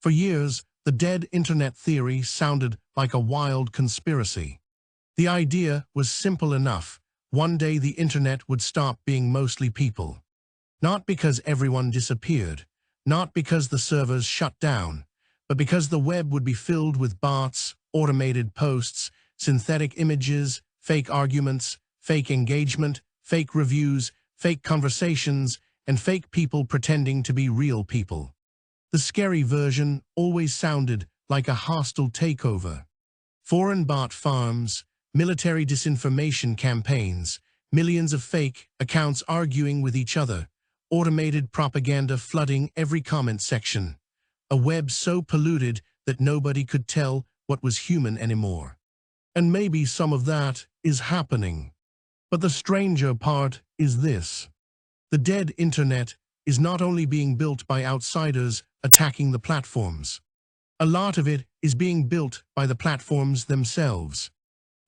For years, the dead internet theory sounded like a wild conspiracy. The idea was simple enough. One day the internet would stop being mostly people. Not because everyone disappeared, not because the servers shut down, but because the web would be filled with bots, automated posts, synthetic images, fake arguments, fake engagement, fake reviews, fake conversations, and fake people pretending to be real people. The scary version always sounded like a hostile takeover. Foreign bot farms, military disinformation campaigns, millions of fake accounts arguing with each other, automated propaganda flooding every comment section, a web so polluted that nobody could tell what was human anymore. And maybe some of that is happening. But the stranger part is this. The dead internet is not only being built by outsiders attacking the platforms. A lot of it is being built by the platforms themselves.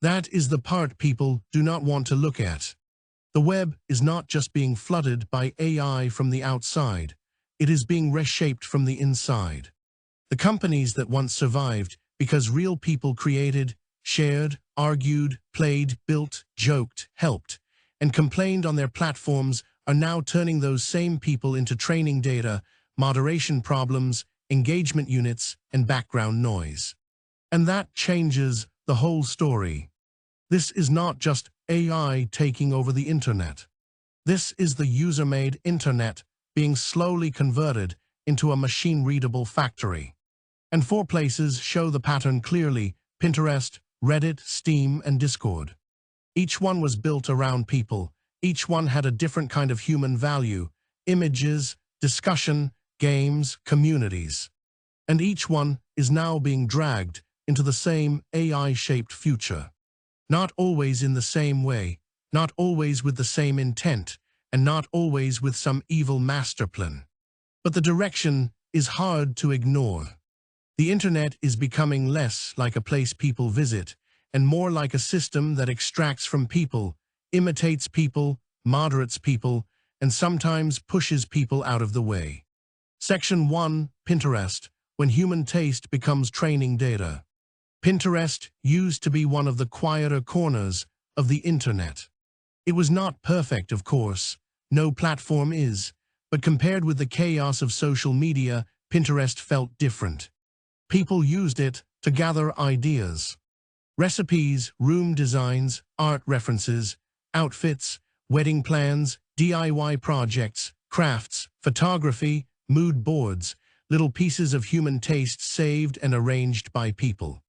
That is the part people do not want to look at. The web is not just being flooded by AI from the outside. It is being reshaped from the inside. The companies that once survived because real people created, shared, argued, played, built, joked, helped, and complained on their platforms are now turning those same people into training data, moderation problems, engagement units, and background noise. And that changes the whole story. This is not just AI taking over the internet. This is the user-made internet being slowly converted into a machine-readable factory. And 4 places show the pattern clearly: Pinterest, Reddit, Steam, and Discord. Each one was built around people. Each one had a different kind of human value: images, discussion, games, communities. And each one is now being dragged into the same AI-shaped future. Not always in the same way, not always with the same intent, and not always with some evil master plan. But the direction is hard to ignore. The internet is becoming less like a place people visit, and more like a system that extracts from people, imitates people, moderates people, and sometimes pushes people out of the way. Section 1, Pinterest, when human taste becomes training data. Pinterest used to be one of the quieter corners of the internet. It was not perfect, of course. No platform is. But compared with the chaos of social media, Pinterest felt different. People used it to gather ideas. Recipes, room designs, art references, outfits, wedding plans, DIY projects, crafts, photography, mood boards, little pieces of human taste saved and arranged by people.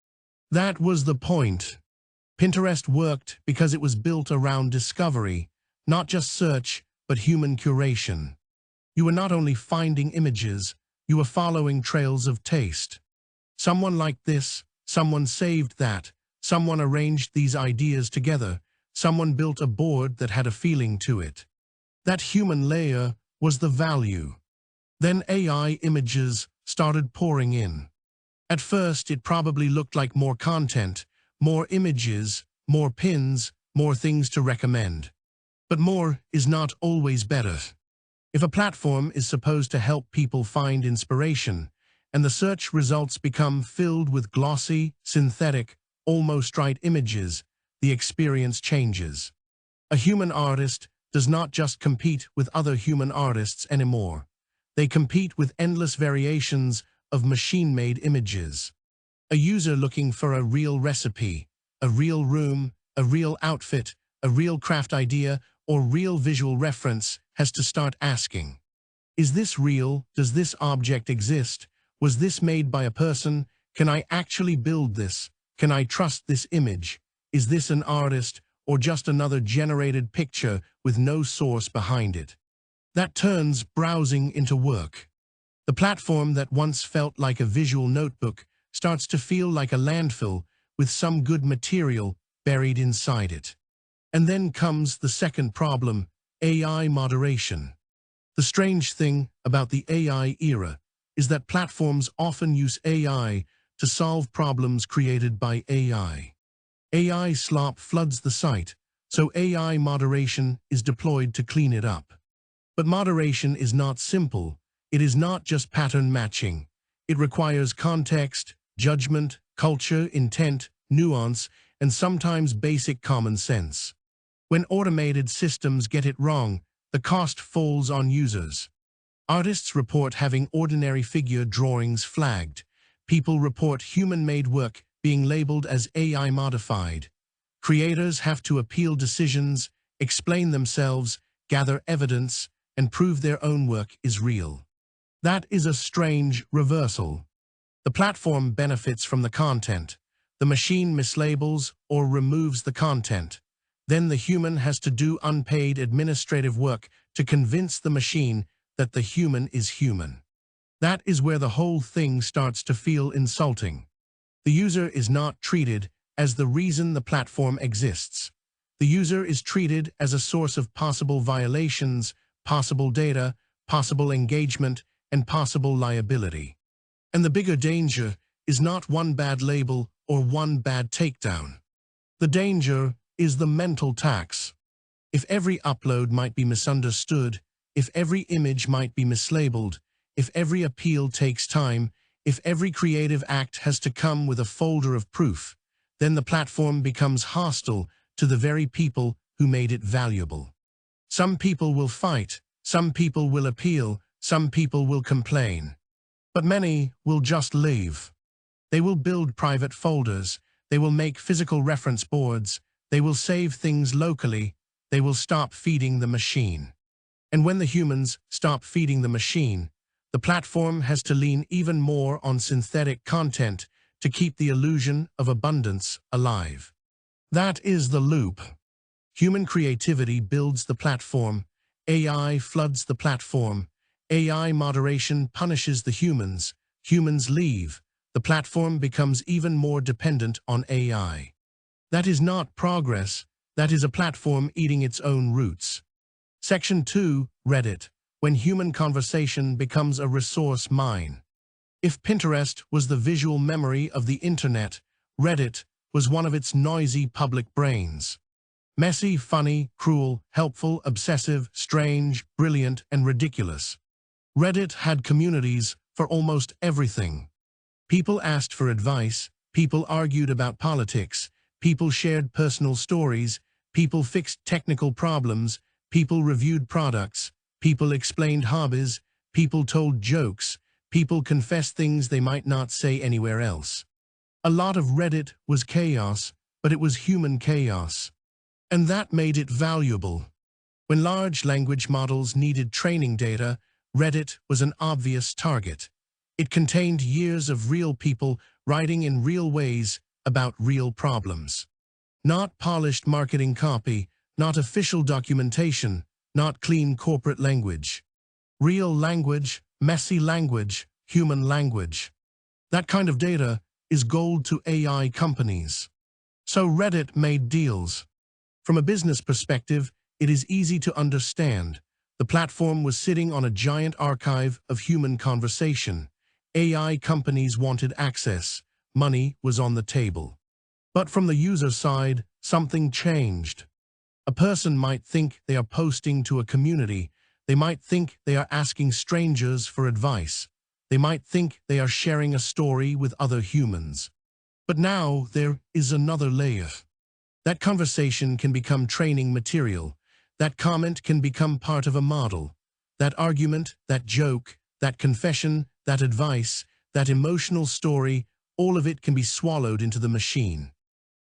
That was the point. Pinterest worked because it was built around discovery, not just search, but human curation. You were not only finding images, you were following trails of taste. Someone liked this, someone saved that, someone arranged these ideas together, someone built a board that had a feeling to it. That human layer was the value. Then AI images started pouring in. At first, it probably looked like more content, more images, more pins, more things to recommend. But more is not always better. If a platform is supposed to help people find inspiration, and the search results become filled with glossy, synthetic, almost right images, the experience changes. A human artist does not just compete with other human artists anymore. They compete with endless variations of machine-made images. A user looking for a real recipe, a real room, a real outfit, a real craft idea, or real visual reference has to start asking, is this real? Does this object exist? Was this made by a person? Can I actually build this? Can I trust this image? Is this an artist or just another generated picture with no source behind it? That turns browsing into work. The platform that once felt like a visual notebook starts to feel like a landfill with some good material buried inside it. And then comes the second problem: AI moderation. The strange thing about the AI era is that platforms often use AI to solve problems created by AI. AI slop floods the site, so AI moderation is deployed to clean it up. But moderation is not simple. It is not just pattern matching. It requires context, judgment, culture, intent, nuance, and sometimes basic common sense. When automated systems get it wrong, the cost falls on users. Artists report having ordinary figure drawings flagged. People report human-made work being labeled as AI modified. Creators have to appeal decisions, explain themselves, gather evidence, and prove their own work is real. That is a strange reversal. The platform benefits from the content. The machine mislabels or removes the content. Then the human has to do unpaid administrative work to convince the machine that the human is human. That is where the whole thing starts to feel insulting. The user is not treated as the reason the platform exists. The user is treated as a source of possible violations, possible data, possible engagement, and possible liability. And the bigger danger is not one bad label or one bad takedown. The danger is the mental tax. If every upload might be misunderstood, if every image might be mislabeled, if every appeal takes time, if every creative act has to come with a folder of proof, then the platform becomes hostile to the very people who made it valuable. Some people will fight, some people will appeal, some people will complain. But many will just leave. They will build private folders, they will make physical reference boards, they will save things locally, they will stop feeding the machine. And when the humans stop feeding the machine, the platform has to lean even more on synthetic content to keep the illusion of abundance alive. That is the loop. Human creativity builds the platform, AI floods the platform, AI moderation punishes the humans, humans leave, the platform becomes even more dependent on AI. That is not progress, that is a platform eating its own roots. Section 2, Reddit, when human conversation becomes a resource mine. If Pinterest was the visual memory of the internet, Reddit was one of its noisy public brains. Messy, funny, cruel, helpful, obsessive, strange, brilliant, and ridiculous. Reddit had communities for almost everything. People asked for advice, people argued about politics, people shared personal stories, people fixed technical problems, people reviewed products, people explained hobbies, people told jokes, people confessed things they might not say anywhere else. A lot of Reddit was chaos, but it was human chaos. And that made it valuable. When large language models needed training data, Reddit was an obvious target. It contained years of real people writing in real ways about real problems. Not polished marketing copy, not official documentation, not clean corporate language. Real language, messy language, human language. That kind of data is gold to AI companies. So Reddit made deals. From a business perspective, it is easy to understand. The platform was sitting on a giant archive of human conversation. AI companies wanted access. Money was on the table. But from the user side, something changed. A person might think they are posting to a community. They might think they are asking strangers for advice. They might think they are sharing a story with other humans. But now there is another layer. That conversation can become training material. That comment can become part of a model. That argument, that joke, that confession, that advice, that emotional story, all of it can be swallowed into the machine.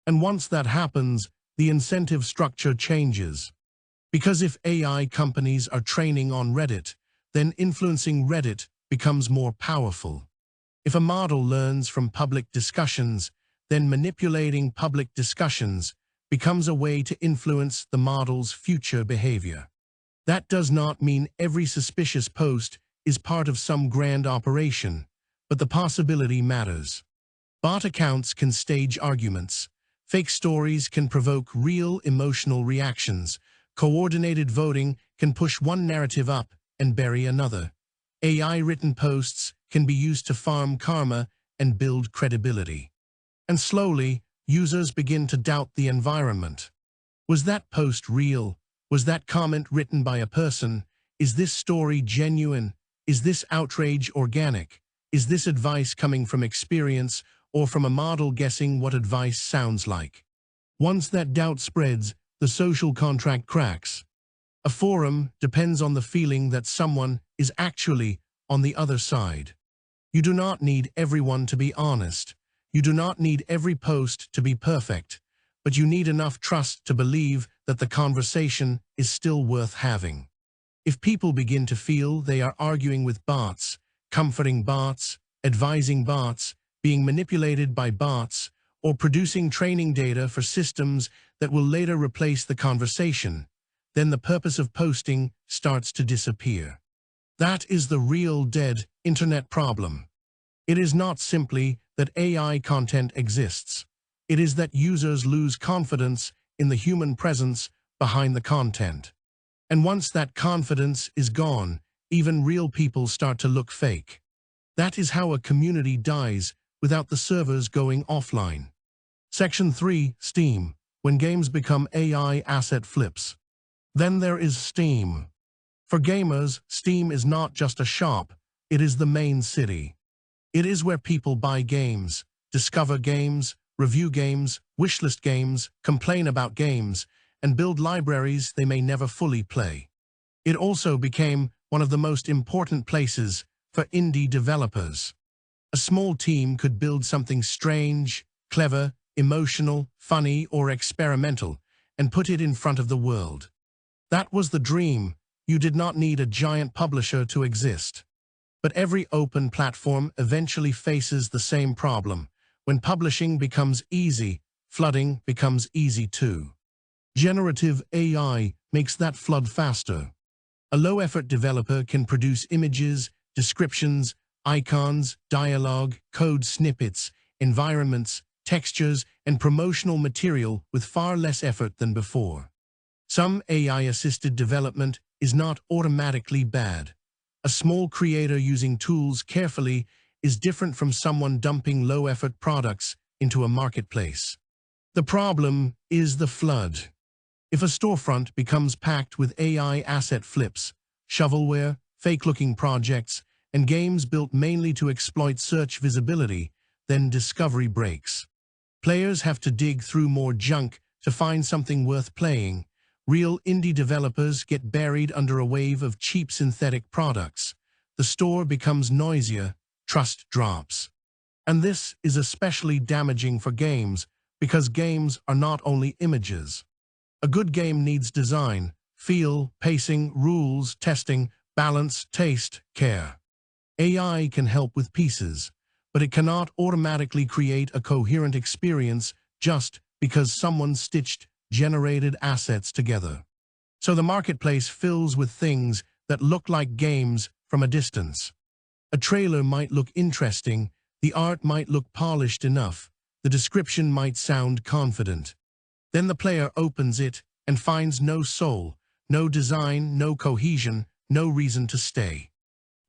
And once that happens, the incentive structure changes. Because if AI companies are training on Reddit, then influencing Reddit becomes more powerful. If a model learns from public discussions, then manipulating public discussions becomes a way to influence the model's future behavior. That does not mean every suspicious post is part of some grand operation, but the possibility matters. Bot accounts can stage arguments. Fake stories can provoke real emotional reactions. Coordinated voting can push one narrative up and bury another. AI-written posts can be used to farm karma and build credibility. And slowly, users begin to doubt the environment. Was that post real? Was that comment written by a person? Is this story genuine? Is this outrage organic? Is this advice coming from experience or from a model guessing what advice sounds like? Once that doubt spreads, the social contract cracks. A forum depends on the feeling that someone is actually on the other side. You do not need everyone to be honest. You do not need every post to be perfect, but you need enough trust to believe that the conversation is still worth having. If people begin to feel they are arguing with bots, comforting bots, advising bots, being manipulated by bots, or producing training data for systems that will later replace the conversation, then the purpose of posting starts to disappear. That is the real dead internet problem. It is not simply that AI content exists. It is that users lose confidence in the human presence behind the content. And once that confidence is gone, even real people start to look fake. That is how a community dies without the servers going offline. Section 3, Steam, when games become AI asset flips. Then there is Steam. For gamers, Steam is not just a shop, it is the main city. It is where people buy games, discover games, review games, wishlist games, complain about games, and build libraries they may never fully play. It also became one of the most important places for indie developers. A small team could build something strange, clever, emotional, funny, or experimental, and put it in front of the world. That was the dream. You did not need a giant publisher to exist. But every open platform eventually faces the same problem. When publishing becomes easy, flooding becomes easy too. Generative AI makes that flood faster. A low-effort developer can produce images, descriptions, icons, dialogue, code snippets, environments, textures, and promotional material with far less effort than before. Some AI-assisted development is not automatically bad. A small creator using tools carefully is different from someone dumping low-effort products into a marketplace. The problem is the flood. If a storefront becomes packed with AI asset flips, shovelware, fake-looking projects, and games built mainly to exploit search visibility, then discovery breaks. Players have to dig through more junk to find something worth playing. Real indie developers get buried under a wave of cheap synthetic products. The store becomes noisier, trust drops. And this is especially damaging for games because games are not only images. A good game needs design, feel, pacing, rules, testing, balance, taste, care. AI can help with pieces, but it cannot automatically create a coherent experience just because someone stitched generated assets together. So the marketplace fills with things that look like games from a distance. A trailer might look interesting, the art might look polished enough, the description might sound confident. Then the player opens it and finds no soul, no design, no cohesion, no reason to stay.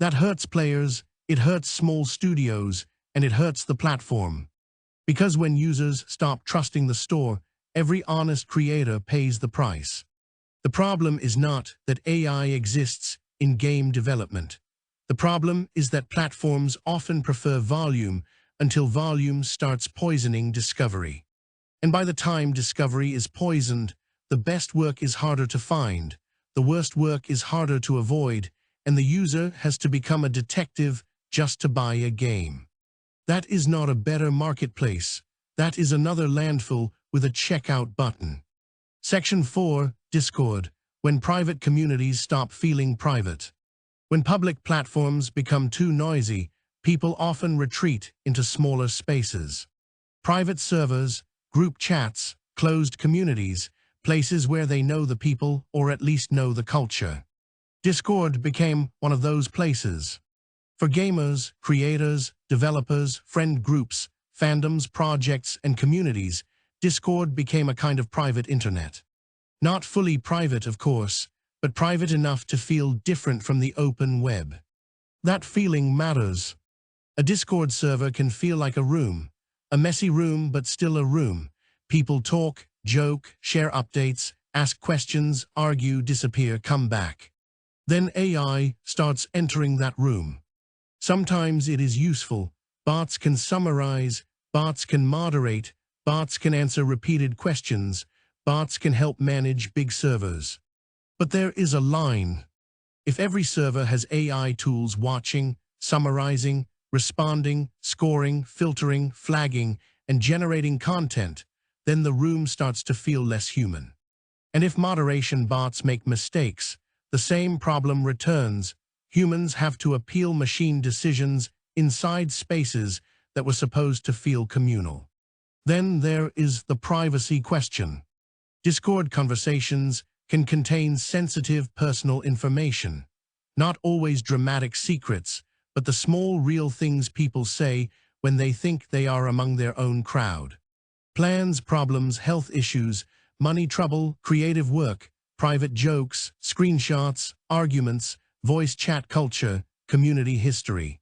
That hurts players, it hurts small studios, and it hurts the platform. Because when users stop trusting the store, every honest creator pays the price. The problem is not that AI exists in game development. The problem is that platforms often prefer volume until volume starts poisoning discovery. And by the time discovery is poisoned, the best work is harder to find, the worst work is harder to avoid, and the user has to become a detective just to buy a game. That is not a better marketplace. That is another landfill with a checkout button. Section 4, Discord, when private communities stop feeling private. When public platforms become too noisy, people often retreat into smaller spaces. Private servers, group chats, closed communities, places where they know the people or at least know the culture. Discord became one of those places. For gamers, creators, developers, friend groups, fandoms, projects, and communities, Discord became a kind of private internet. Not fully private, of course, but private enough to feel different from the open web. That feeling matters. A Discord server can feel like a room, a messy room but still a room. People talk, joke, share updates, ask questions, argue, disappear, come back. Then AI starts entering that room. Sometimes it is useful. Bots can summarize, bots can moderate, bots can answer repeated questions, bots can help manage big servers. But there is a line. If every server has AI tools watching, summarizing, responding, scoring, filtering, flagging, and generating content, then the room starts to feel less human. And if moderation bots make mistakes, the same problem returns. Humans have to appeal machine decisions inside spaces that were supposed to feel communal. Then there is the privacy question. Discord conversations can contain sensitive personal information, not always dramatic secrets, but the small real things people say when they think they are among their own crowd. Plans, problems, health issues, money trouble, creative work, private jokes, screenshots, arguments, voice chat culture, community history.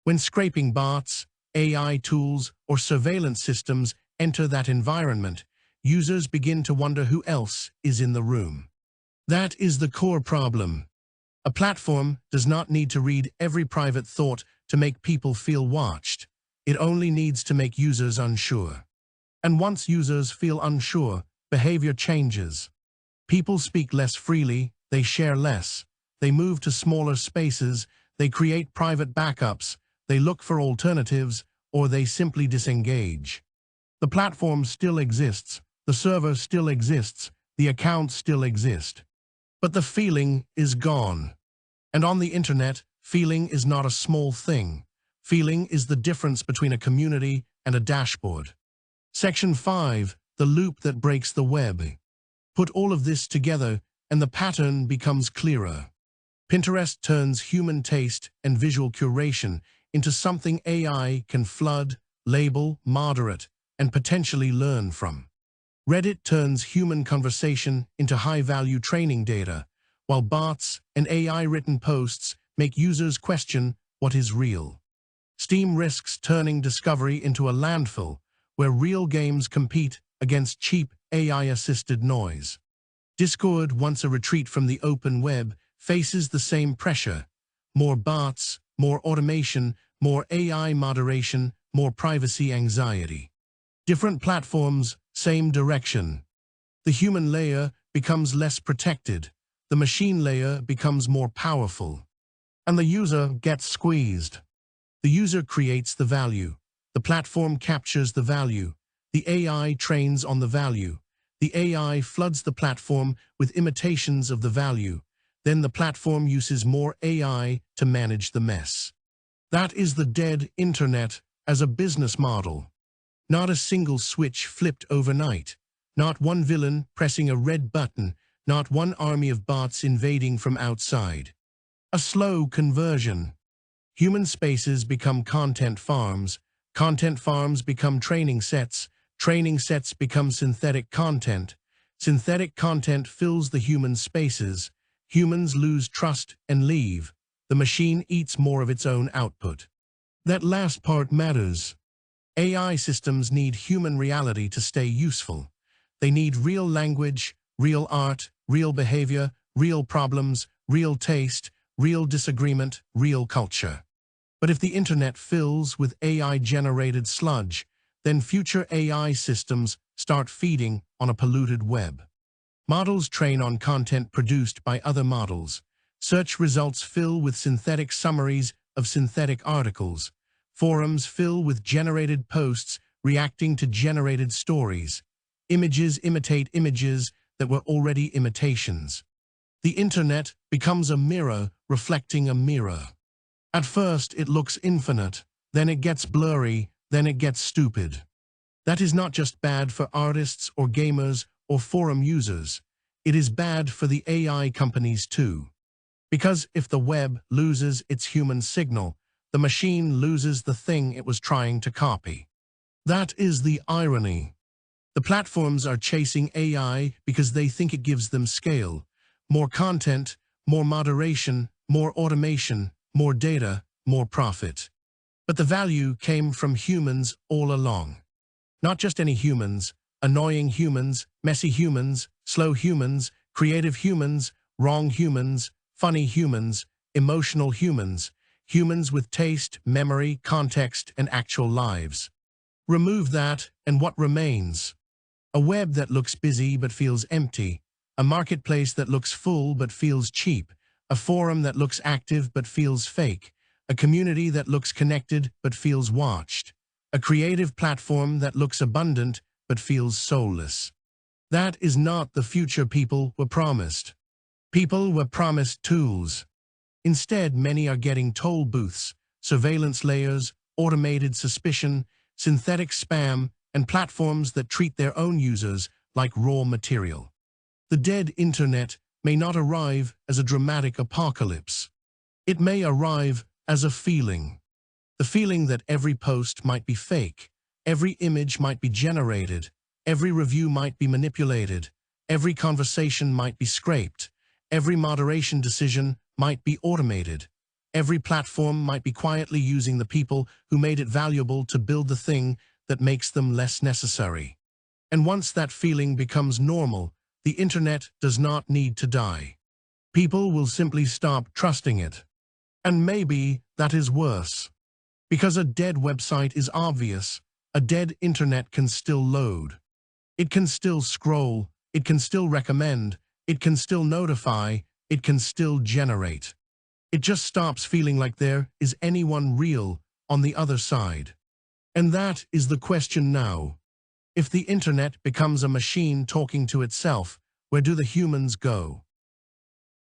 When scraping bots, AI tools, or surveillance systems enter that environment, users begin to wonder who else is in the room. That is the core problem. A platform does not need to read every private thought to make people feel watched. It only needs to make users unsure. And once users feel unsure, behavior changes. People speak less freely, they share less, they move to smaller spaces, they create private backups, they look for alternatives, or they simply disengage. The platform still exists, the server still exists, the accounts still exist. But the feeling is gone. And on the internet, feeling is not a small thing. Feeling is the difference between a community and a dashboard. Section 5, the loop that breaks the web. Put all of this together and the pattern becomes clearer. Pinterest turns human taste and visual curation into something AI can flood, label, moderate, and potentially learn from. Reddit turns human conversation into high-value training data, while bots and AI-written posts make users question what is real. Steam risks turning discovery into a landfill where real games compete against cheap AI-assisted noise. Discord, once a retreat from the open web, faces the same pressure. More bots, more automation, more AI moderation, more privacy anxiety. Different platforms, same direction. The human layer becomes less protected. The machine layer becomes more powerful. And the user gets squeezed. The user creates the value. The platform captures the value. The AI trains on the value. The AI floods the platform with imitations of the value. Then the platform uses more AI to manage the mess. That is the dead internet as a business model. Not a single switch flipped overnight. Not one villain pressing a red button. Not one army of bots invading from outside. A slow conversion. Human spaces become content farms. Content farms become training sets. Training sets become synthetic content. Synthetic content fills the human spaces. Humans lose trust and leave. The machine eats more of its own output. That last part matters. AI systems need human reality to stay useful. They need real language, real art, real behavior, real problems, real taste, real disagreement, real culture. But if the internet fills with AI-generated sludge, then future AI systems start feeding on a polluted web. Models train on content produced by other models. Search results fill with synthetic summaries of synthetic articles. Forums fill with generated posts reacting to generated stories. Images imitate images that were already imitations. The internet becomes a mirror reflecting a mirror. At first, it looks infinite, then it gets blurry, then it gets stupid. That is not just bad for artists or gamers or forum users. It is bad for the AI companies too. Because if the web loses its human signal, the machine loses the thing it was trying to copy. That is the irony. The platforms are chasing AI because they think it gives them scale. More content, more moderation, more automation, more data, more profit. But the value came from humans all along. Not just any humans, annoying humans, messy humans, slow humans, creative humans, wrong humans, funny humans, emotional humans, humans with taste, memory, context, and actual lives. Remove that, and what remains? A web that looks busy but feels empty, a marketplace that looks full but feels cheap, a forum that looks active but feels fake, a community that looks connected but feels watched, a creative platform that looks abundant but feels soulless. That is not the future people were promised. People were promised tools. Instead, many are getting toll booths, surveillance layers, automated suspicion, synthetic spam, and platforms that treat their own users like raw material. The dead internet may not arrive as a dramatic apocalypse. It may arrive as a feeling. The feeling that every post might be fake, every image might be generated, every review might be manipulated, every conversation might be scraped, every moderation decision might be automated, every platform might be quietly using the people who made it valuable to build the thing that makes them less necessary. And once that feeling becomes normal, the internet does not need to die. People will simply stop trusting it. And maybe that is worse. Because a dead website is obvious, a dead internet can still load. It can still scroll, it can still recommend, it can still notify, it can still generate. It just stops feeling like there is anyone real on the other side. And that is the question now. If the internet becomes a machine talking to itself, where do the humans go?